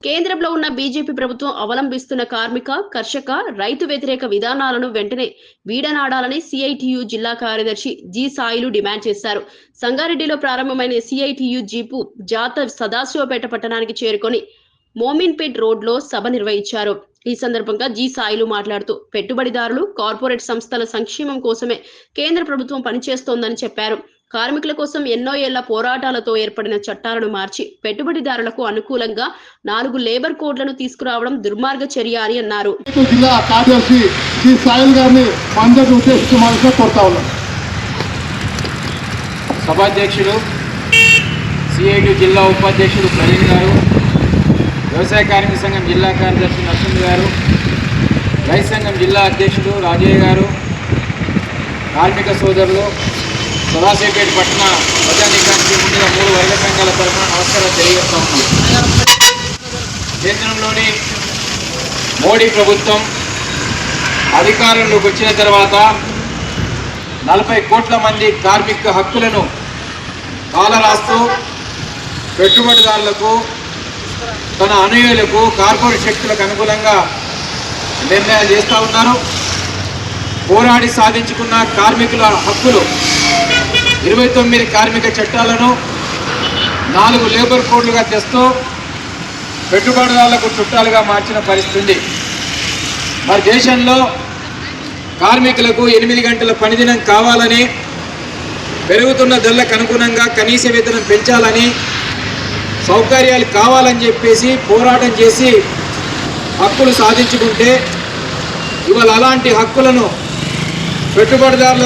కేంద్రంలో ఉన్న బీజేపీ ప్రభుత్వం అవలంబిస్తున్న కార్మిక, కర్షక, రైతు వ్యతిరేక విధానాలను వెంటనే వీడనాడాలని సిఐటియు జిల్లా కార్యదర్శి జి సాయిలు డిమాండ్ చేశారు. సంగారెడ్డిలో ప్రారంభమైన సిఐటియు జీపు జాత సదాశివపేట పట్టణానికి చేరుకొని మోమిన్పేట్ రోడ్లో సభ నిర్వహించారు. ఈ సందర్భంగా జి సాయిలు మాట్లాడుతూ పెట్టుబడిదారులు, కార్పొరేట్ సంస్థల సంక్షేమం కోసమే కేంద్ర ప్రభుత్వం పనిచేస్తోందని చెప్పారు. కార్మికుల కోసం ఎన్నో ఏళ్ల పోరాటాలతో ఏర్పడిన చట్టాలను మార్చి పెట్టుబడిదారులకు అనుకూలంగా 4 లేబర్ కోడ్లను తీసుకురావడం దుర్మార్గ చర్య అని అన్నారు. జిల్లా కార్యదర్శి జి సాయిల్ గారిని అందరినీ ఉద్దేశించి మనసులో కోరుతా ఉన్నాం. సభాధ్యక్షులు సిఐటి జిల్లా ఉపాధ్యక్షులు ప్రవీణ్ గారు, వ్యవసాయ కార్మిక సంఘం జిల్లా కార్యదర్శి నరసింహ గారు, రైతు సంఘం జిల్లా అధ్యక్షుడు రాజయ్య గారు, కార్మిక సోదరులు, సదాశివపేట పట్టణ ప్రజానీకానికి ముందుగా 3 వర్గ సంఘాల తరఫున నమస్కారం తెలియజేస్తా ఉన్నాం. కేంద్రంలోని మోడీ ప్రభుత్వం అధికారంలోకి వచ్చిన తర్వాత 40 కోట్ల మంది కార్మిక హక్కులను కాలరాస్తూ పెట్టుబడిదారులకు, తన అనుయాయులకు, కార్పొరేట్ శక్తులకు అనుకూలంగా నిర్ణయాలు చేస్తూ ఉన్నారు. పోరాడి సాధించుకున్న కార్మికుల హక్కులు 29 కార్మిక చట్టాలను 4 లేబర్ కోడ్లుగా తెస్తూ పెట్టుబడిదారులకు చుట్టాలుగా మార్చిన పరిస్థితి. మరి దేశంలో కార్మికులకు 8 గంటల పనిదినం కావాలని, పెరుగుతున్న ధరలకు అనుగుణంగా కనీస వేతనం పెంచాలని, సౌకర్యాలు కావాలని చెప్పేసి పోరాటం చేసి హక్కులు సాధించుకుంటే ఇవాళ అలాంటి హక్కులను పెట్టుబడిదారులకు